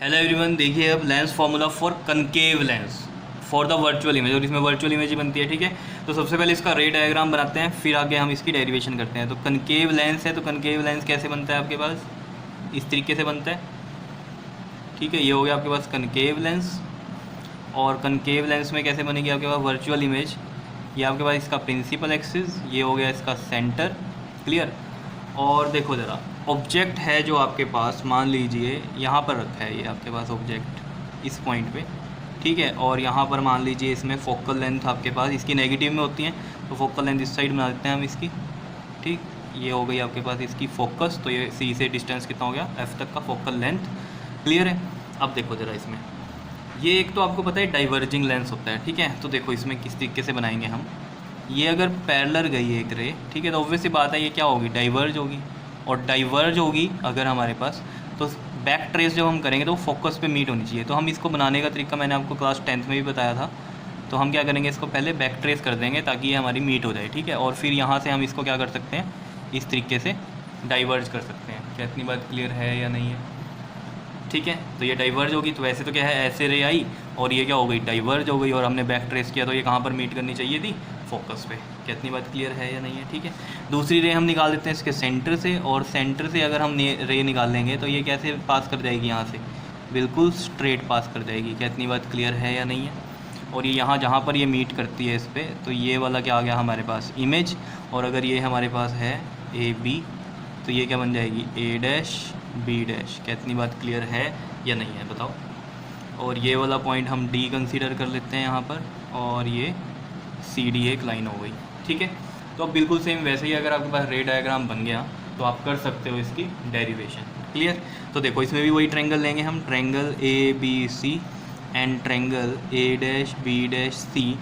Hello everyone, देखिए अब lens formula for concave lens for the virtual image, और इसमें वर्चुअल इमेज ही बनती है। ठीक है, तो सबसे पहले इसका रे डायग्राम बनाते हैं, फिर आगे हम इसकी डेरिवेशन करते हैं। तो कनकेव लेंस है, तो कनकेव लेंस कैसे बनता है आपके पास, इस तरीके से बनता है। ठीक है, ये हो गया आपके पास कनकेव लेंस। और कनकेव लेंस में कैसे बनेगी आपके पास वर्चुअल इमेज, ये आपके पास इसका प्रिंसिपल एक्सिस, ये हो गया इसका सेंटर। क्लियर। और देखो ज़रा, ऑब्जेक्ट है जो आपके पास, मान लीजिए यहाँ पर रखा है ये आपके पास ऑब्जेक्ट इस पॉइंट पे। ठीक है, और यहाँ पर मान लीजिए इसमें फोकल लेंथ आपके पास इसकी नेगेटिव में होती है, तो फोकल लेंथ इस साइड बना देते हैं हम इसकी। ठीक, ये हो गई आपके पास इसकी फोकस, तो ये सी से डिस्टेंस कितना हो गया, एफ तक का फोकल लेंथ। क्लियर है। अब देखो ज़रा, इसमें ये एक तो आपको पता है डाइवर्जिंग लेंस होता है। ठीक है, तो देखो इसमें किस तरीके से बनाएंगे हम। ये अगर पैरेलल गई है एक रे, ठीक है, तो ऑब्वियस सी बात है ये क्या होगी, डाइवर्ज होगी। और डाइवर्ज होगी अगर हमारे पास, तो बैक ट्रेस जब हम करेंगे तो वो फोकस पे मीट होनी चाहिए। तो हम इसको बनाने का तरीका मैंने आपको क्लास 10th में भी बताया था। तो हम क्या करेंगे, इसको पहले बैक ट्रेस कर देंगे ताकि ये हमारी मीट हो जाए। ठीक है, और फिर यहाँ से हम इसको क्या कर सकते हैं, इस तरीके से डाइवर्ज कर सकते हैं। क्या इतनी बात क्लियर है या नहीं है? ठीक है, तो ये डाइवर्ज होगी, तो वैसे तो क्या है, ऐसे रे आई और ये क्या हो गई, डाइवर्ज हो गई, और हमने बैक ट्रेस किया तो ये कहाँ पर मीट करनी चाहिए थी, फोकस पे। क्या इतनी बात क्लियर है या नहीं है? ठीक है, दूसरी रे हम निकाल देते हैं इसके सेंटर से, और सेंटर से अगर हम रे निकाल लेंगे तो ये कैसे पास कर जाएगी, यहाँ से बिल्कुल स्ट्रेट पास कर जाएगी। क्या इतनी बात क्लियर है या नहीं है? और ये यहाँ जहाँ पर ये मीट करती है इस पर, तो ये वाला क्या आ गया हमारे पास, इमेज। और अगर ये हमारे पास है ए बी, तो ये क्या बन जाएगी, ए डैश बी डैश। क्या इतनी बात क्लियर है या नहीं है, बताओ। और ये वाला पॉइंट हम डी कंसीडर कर लेते हैं यहाँ पर, और ये सी डी एक लाइन हो गई। ठीक है, तो अब बिल्कुल सेम वैसे ही अगर आपके पास रे डायग्राम बन गया तो आप कर सकते हो इसकी डेरिवेशन। क्लियर। तो देखो इसमें भी वही ट्रायंगल लेंगे हम, triangle A B C and triangle A dash B dash C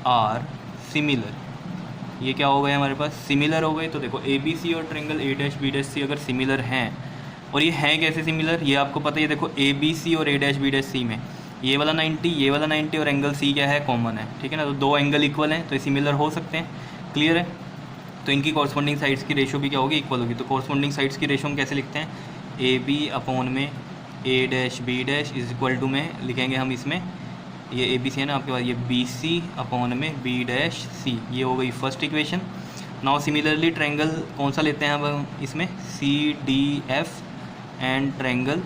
are similar. ये क्या हो गए हमारे पास, सिमिलर हो गए। तो देखो ए बी सी और triangle A dash B dash C अगर सिमिलर हैं, और ये हैं कैसे सिमिलर, ये आपको पता है। देखो ए बी सी और ए डैश बी डैश सी में ये वाला 90, ये वाला 90, और एंगल सी क्या है, कॉमन है। ठीक है ना, तो दो एंगल इक्वल हैं तो ये सिमिलर हो सकते हैं। क्लियर है। तो इनकी कॉरस्पॉन्डिंग साइड्स की रेशो भी क्या होगी, इक्वल होगी। तो कॉरस्पॉन्डिंग साइड्स की रेशो हम कैसे लिखते हैं, ए बी अपॉन में A dash B dash is equal to में लिखेंगे हम इसमें, ये ए बी सी है ना आपके पास, ये बी सी अपॉन में बी डैश सी। ये हो गई first equation. Now similarly triangle कौन सा लेते हैं अब इसमें, C D F and triangle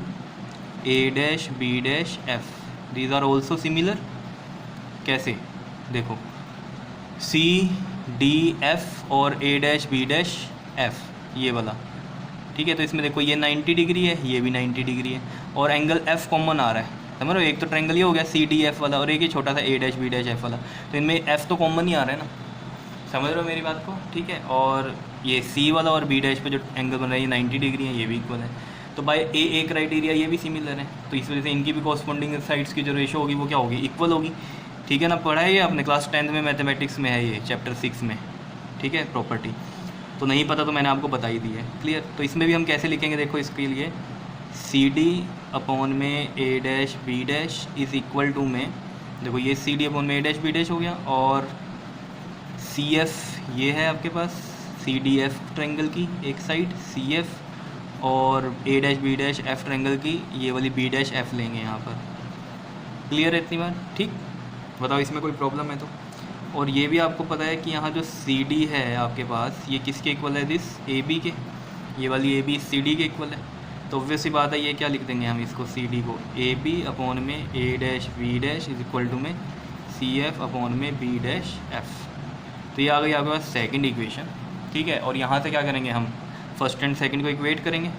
A dash B dash F, these are also similar. कैसे, देखो सी डी एफ और A dash B dash F, ये वाला। ठीक है, तो इसमें देखो ये 90 डिग्री है, ये भी 90 डिग्री है, और एंगल एफ कॉमन आ रहा है। समझ रहे हो, एक तो ट्रायंगल ये हो गया सी डी एफ वाला, और एक ही छोटा सा ए डैश बी डैश एफ वाला, तो इनमें एफ तो कॉमन ही आ रहा है ना। समझ रहे हो मेरी बात को? ठीक है, और ये सी वाला और बी डैश पे जो एंगल बन रहा है ये 90 डिग्री है, ये भी इक्वल है। तो बाय ए क्राइटेरिया ये भी सिमिलर है, तो इस वजह से इनकी भी कॉरस्पॉन्डिंग साइड्स की जो रेशो होगी वो क्या होगी, इक्वल होगी। ठीक है ना, पढ़ा है ये आपने क्लास 10th में, मैथमेटिक्स में है ये चैप्टर 6 में। ठीक है, प्रॉपर्टी तो नहीं पता तो मैंने आपको बता ही दी है। क्लियर। तो इसमें भी हम कैसे लिखेंगे, देखो इसके लिए सी डी अपॉन में A dash B dash is equal to में, देखो ये सी डी अपॉन में ए डैश बी डैश हो गया, और सी एफ ये है आपके पास, सी डी एफ ट्रायंगल की एक साइड सी एफ, और A dash B dash F triangle की ये वाली बी डैश एफ लेंगे यहाँ पर। क्लियर है इतनी बार? ठीक, बताओ इसमें कोई प्रॉब्लम है तो। और ये भी आपको पता है कि यहाँ जो सी डी है आपके पास, ये किसके इक्वल है, दिस ए बी के, ये वाली ए बी सी डी के इक्वल है। तो ऑब्वियस सी बात है, ये क्या लिख देंगे हम इसको, सी डी को ए बी अपॉन में A dash B dash is equal to में सी एफ अपॉन में बी डैश एफ। तो ये आ गई आपके पास सेकंड इक्वेशन। ठीक है, और यहाँ से क्या करेंगे हम, फर्स्ट एंड सेकंड को इक्वेट करेंगे।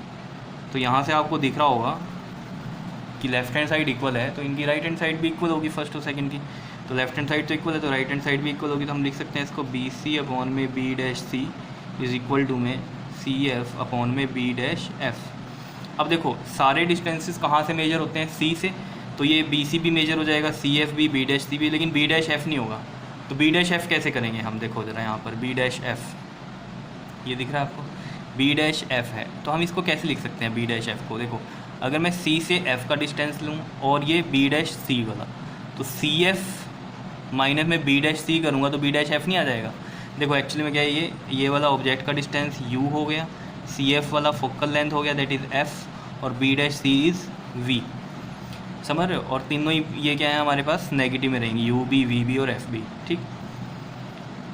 तो यहाँ से आपको दिख रहा होगा कि लेफ्ट हैंड साइड इक्वल है, तो इनकी राइट हैंड साइड भी इक्वल होगी फर्स्ट और सेकंड की। तो लेफ्ट हैंड साइड तो इक्वल है, तो राइट हैंड साइड भी इक्वल होगी। तो हम लिख सकते हैं इसको बी सी अपॉन में B dash C is equal to में सी एफ अपॉन में बी डैश एफ। अब देखो सारे डिस्टेंसेस कहाँ से मेजर होते हैं, सी से, तो ये बी सी भी मेजर हो जाएगा, सी एफ भी, बी डैश सी भी, लेकिन बी डैश एफ नहीं होगा। तो बी डैश एफ कैसे करेंगे हम, देखो ज़रा यहाँ पर बी डैश एफ, ये दिख रहा है आपको, बी डैश एफ है। तो हम इसको कैसे लिख सकते हैं बी डैश एफ को, देखो अगर मैं सी से एफ का डिस्टेंस लूँ और ये बी डैश सी वाला, तो सी एफ माइनस में बी डैश सी करूँगा तो बी डैश एफ नहीं आ जाएगा। देखो एक्चुअली में क्या है, ये वाला ऑब्जेक्ट का डिस्टेंस यू हो गया, सी एफ वाला फोकल लेंथ हो गया दैट इज़ एफ, और B dash C is V. समझ रहे हो। और तीनों ही ये क्या है हमारे पास नेगेटिव में रहेंगी, यू बी, वी बी और एफ बी, ठीक।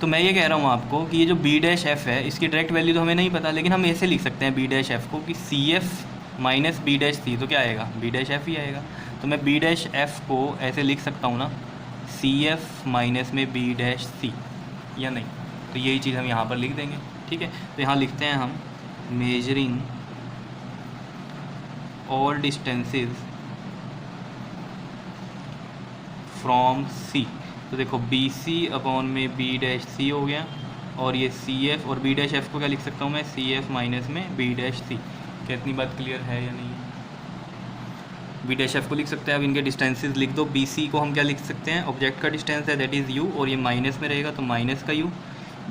तो मैं ये कह रहा हूँ आपको कि ये जो बी डैश एफ है इसकी डायरेक्ट वैल्यू तो हमें नहीं पता, लेकिन हम ऐसे लिख सकते हैं बी डैश एफ को कि C F minus B dash C, तो क्या आएगा, बी डैश एफ ही आएगा। तो मैं बी डैश एफ को ऐसे लिख सकता हूँ ना, सी एफ माइनस में बी डैश सी, या नहीं। तो यही चीज़ हम यहाँ पर लिख देंगे, ठीक है। तो यहाँ लिखते हैं हम मेजरिंग ऑल डिस्टेंसेस फ्रॉम सी। तो देखो बी सी अपॉन में बी डैश सी हो गया, और ये सी एफ और बी डैश एफ को क्या लिख सकता हूँ मैं, सी एफ माइनस में बी डैश सी। क्या इतनी बात क्लियर है या नहीं? बी डैश एफ को लिख सकते हैं। अब इनके डिस्टेंसेस लिख दो। बी सी को हम क्या लिख सकते हैं, ऑब्जेक्ट का डिस्टेंस है दैट इज़ यू, और ये माइनस में रहेगा तो माइनस का यू।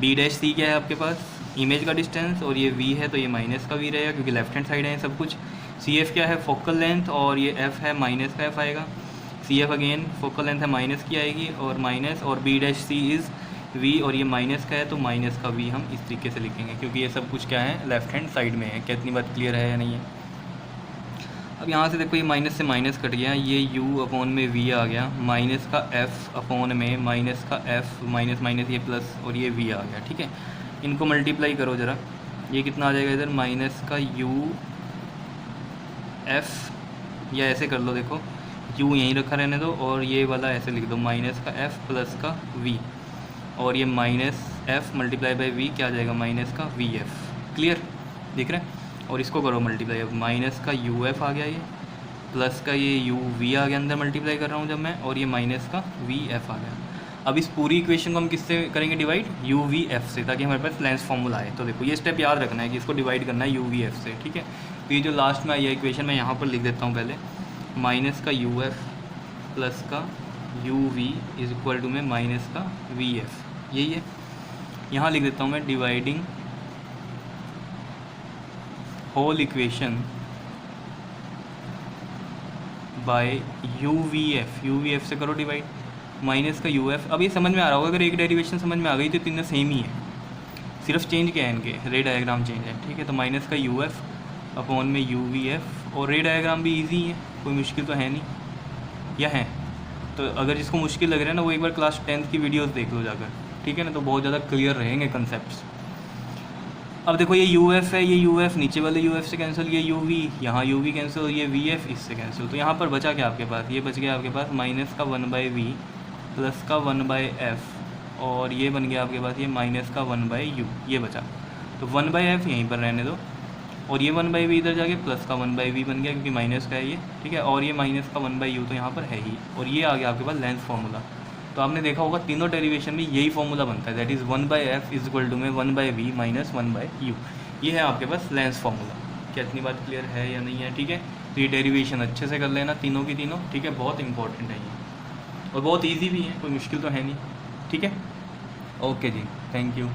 बी डैश सी क्या है आपके पास, इमेज का डिस्टेंस, और ये वी है तो ये माइनस का वी रहेगा क्योंकि लेफ्ट हैंड साइड है सब कुछ। सी एफ क्या है, फोकल लेंथ, और ये एफ है माइनस का एफ आएगा। C F again focal length है माइनस की आएगी, और माइनस, और B dash C is V, और ये माइनस का है तो माइनस का वी हम इस तरीके से लिखेंगे क्योंकि ये सब कुछ क्या है, लेफ्ट हैंड साइड में है। क्या इतनी बात क्लियर है या नहीं है? अब यहाँ से देखो ये माइनस से माइनस कट गया, ये u अपॉन में v आ गया, माइनस का f अपॉन में माइनस का f, माइनस माइनस ये प्लस, और ये v आ गया, ठीक है। इनको मल्टीप्लाई करो ज़रा, ये कितना आ जाएगा इधर, माइनस का u f, या ऐसे कर लो, देखो u यहीं रखा रहने दो, और ये वाला ऐसे लिख दो, माइनस का f प्लस का v, और ये minus f multiply by v क्या आ जाएगा, माइनस का वी एफ। क्लियर दिख रहा है? और इसको करो मल्टीप्लाई, अब माइनस का यू एफ आ गया, ये प्लस का ये यू वी आ गया, अंदर मल्टीप्लाई कर रहा हूँ जब मैं, और ये माइनस का वी एफ आ गया। अब इस पूरी इक्वेशन को हम किससे करेंगे डिवाइड, यू वी एफ से, ताकि हमारे पास लेंस फॉर्मूला आए। तो देखो ये स्टेप याद रखना है कि इसको डिवाइड करना है यू वी एफ से, ठीक है। तो ये जो लास्ट में आई है इक्वेशन मैं यहाँ पर लिख देता हूँ पहले, माइनस का यू एफ प्लस का U V is equal to में माइनस का वी एफ, यही है। यहाँ लिख देता हूँ मैं dividing whole equation by U V F से करो डिवाइड, माइनस का यू एफ। अब ये समझ में आ रहा होगा, अगर एक डेरिवेशन समझ में आ गई तो तीनों सेम ही है, सिर्फ चेंज क्या है इनके, रे डायग्राम चेंज है, ठीक है। तो माइनस का यू एफ अपॉन में यू वी एफ, और रे डायग्राम भी इजी है, कोई मुश्किल तो है नहीं, या है? तो अगर जिसको मुश्किल लग रहा है ना वो एक बार क्लास 10th की वीडियोस देख लो जाकर, ठीक है ना, तो बहुत ज़्यादा क्लियर रहेंगे कंसेप्ट। अब देखो ये यू एफ है, ये यू एफ नीचे वाले यू एफ से कैंसिल, ये यू वी यहाँ यू वी कैंसिल, ये वी एफ इससे कैंसिल। तो यहाँ पर बचा क्या आपके पास, ये बच गया आपके पास माइनस का 1/v प्लस का 1/f, और ये बन गया आपके पास ये माइनस का 1/u, ये बचा। तो 1/f यहीं पर रहने दो, और ये 1/v इधर जाके प्लस का 1/v बन गया क्योंकि माइनस का है ये, ठीक है। और ये माइनस का 1/u तो यहाँ पर है ही, और ये आ गया आपके पास लेंस फार्मूला। तो आपने देखा होगा तीनों डेरिवेशन में यही फॉर्मूला बनता है, that is 1/f is equal to में 1/v माइनस 1/u। ये है आपके पास लेंस फार्मूला। क्या इतनी बात क्लियर है या नहीं है? ठीक है। तो ये डेरिवेशन अच्छे से कर लेना तीनों की तीनों, ठीक है, बहुत इंपॉर्टेंट है ये, और बहुत ईजी भी है, कोई मुश्किल तो है नहीं, ठीक है। ओके जी, थैंक यू।